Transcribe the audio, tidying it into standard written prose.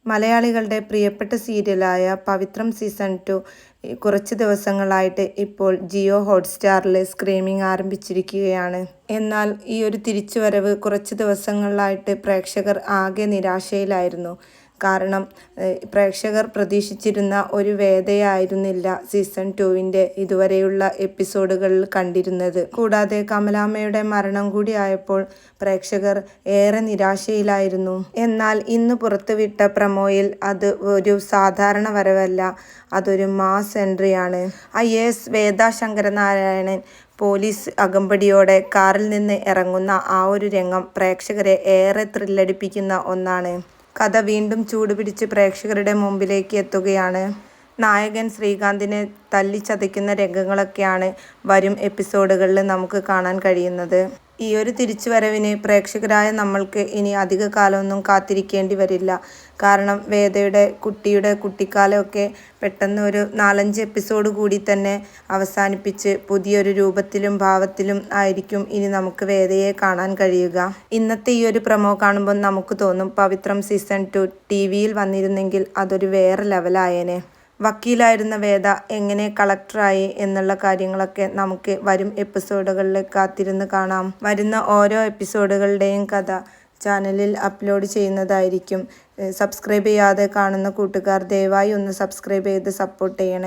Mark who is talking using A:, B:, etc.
A: മലയാളികളുടെ പ്രിയപ്പെട്ട സീരിയലായ പവിത്രം സീസൺ 2 കുറച്ച് ദിവസങ്ങളായിട്ട് ഇപ്പോൾ ജിയോ ഹോട്ട്സ്റ്റാറിൽ സ്ട്രീമിംഗ് ആരംഭിച്ചിരിക്കുകയാണ്. എന്നാൽ ഈ ഒരു തിരിച്ചുവരവ് കുറച്ച് ദിവസങ്ങളിലായിട്ട് പ്രേക്ഷകർ ആകെ നിരാശയിലായിരുന്നു. കാരണം പ്രേക്ഷകർ പ്രതീക്ഷിച്ചിരുന്ന ഒരു വേദയായിരുന്നില്ല സീസൺ 2 ഇതുവരെയുള്ള എപ്പിസോഡുകളിൽ കണ്ടിരുന്നത്. കൂടാതെ കമലാമ്മയുടെ മരണം കൂടി ആയപ്പോൾ പ്രേക്ഷകർ ഏറെ നിരാശയിലായിരുന്നു. എന്നാൽ ഇന്ന് പുറത്തുവിട്ട പ്രമോയിൽ അത് ഒരു സാധാരണ വരവല്ല, അതൊരു മാസ് എൻട്രിയാണ്. IAS വേദ ശങ്കരനാരായണൻ പോലീസ് അകമ്പടിയോടെ കാറിൽ നിന്ന് ഇറങ്ങുന്ന ആ ഒരു രംഗം പ്രേക്ഷകരെ ഏറെ ത്രില്ലടിപ്പിക്കുന്ന ഒന്നാണ്. കഥ വീണ്ടും ചൂടുപിടിച്ച് പ്രേക്ഷകരുടെ മുമ്പിലേക്ക് എത്തുകയാണ്. നായകൻ ശ്രീകാന്തിനെ തല്ലിച്ചതയ്ക്കുന്ന രംഗങ്ങളൊക്കെയാണ് വരും എപ്പിസോഡുകളിൽ നമുക്ക് കാണാൻ കഴിയുന്നത്. ഈ ഒരു തിരിച്ചുവരവിന് പ്രേക്ഷകരായ നമ്മൾക്ക് ഇനി അധിക കാലമൊന്നും കാത്തിരിക്കേണ്ടി വരില്ല. കാരണം വേദയുടെ കുട്ടിക്കാലമൊക്കെ പെട്ടെന്ന് ഒരു 4-5 എപ്പിസോഡ് കൂടി തന്നെ അവസാനിപ്പിച്ച് പുതിയൊരു രൂപത്തിലും ഭാവത്തിലും ആയിരിക്കും ഇനി നമുക്ക് വേദയെ കാണാൻ കഴിയുക. ഇന്നത്തെ ഈ ഒരു പ്രമോ കാണുമ്പോൾ നമുക്ക് തോന്നും പവിത്രം സീസൺ 2 TV-യിൽ വന്നിരുന്നെങ്കിൽ അതൊരു വേറെ ലെവലായേനെ. വക്കീലായിരുന്ന വേദ എങ്ങനെ കളക്ടറായി എന്നുള്ള കാര്യങ്ങളൊക്കെ നമുക്ക് വരും എപ്പിസോഡുകളിൽ കാത്തിരുന്ന് കാണാം. വരുന്ന ഓരോ എപ്പിസോഡുകളുടെയും കഥ ചാനലിൽ അപ്ലോഡ് ചെയ്യുന്നതായിരിക്കും. സബ്സ്ക്രൈബ് ചെയ്യാതെ കാണുന്ന കൂട്ടുകാർ ദയവായി ഒന്ന് സബ്സ്ക്രൈബ് ചെയ്ത് സപ്പോർട്ട് ചെയ്യണേ.